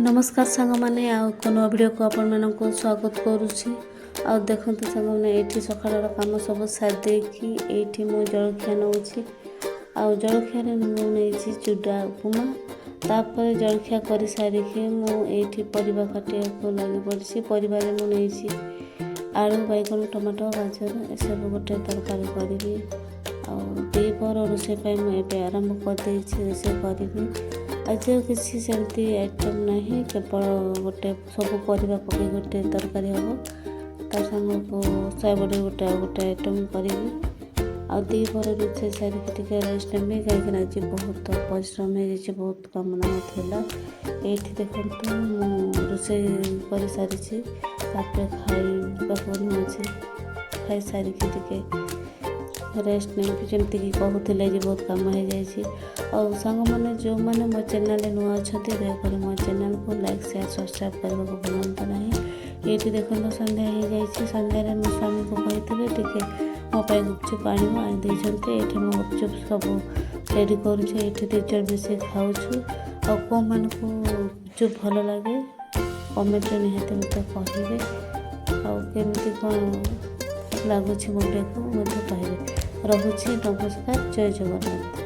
नमस्कार सांग मैंने आउ वीडियो को आपण मानक स्वागत करुच्ची। आ देखते सांग मैंने ये सकाल कम सब सारी ये मु जलखिया नौ जलखिया नहीं चूड़ा उपमा तापर जलखिया कर सारिकी मुझे परिवा काटिया को लगी पड़ी। परिवार मुझे आलू बैगन टमाटो गाजर ए सब गोटे तरकारी करी दीपर रोषे मुझे आरंभ करदे रोषे करी। आज किसी सेमती आइटम नहीं केवल गोटे सब परिवा पकई गोटे तरकारी हम तार सांग को सॉयबडी गोटे गोटे आइटम करी आ दीपर रोषे सारिक रेस्ट नेमी कहीं आज बहुत परिश्रम हो बहुत कम नाला ये देखु रोषे कर सारी खाई अच्छे खाई सारिक रेस्ट नहीं जमती कहते बहुत कम हो जाए। और सांग मैंने जो मैंने मो चैनल नुआ अच्छा दयाकोरी मो चैनल को लाइक शेयर सब्सक्राइब करने को भूलु ना। ये देखो सन्ध्या हो जाए सन्धार मो स्वामी को कही टे मोपाई गुपचुप आनी ये मो गुपचुप सब रेडी करुचे ये टीचर मिसे खाऊ को मान को गुपचुप भल लगे कमेंट निहाती मत कहे आमती कौन लगुच मुझे को कहे। रहुछि नमस्कार जय जगन्नाथ।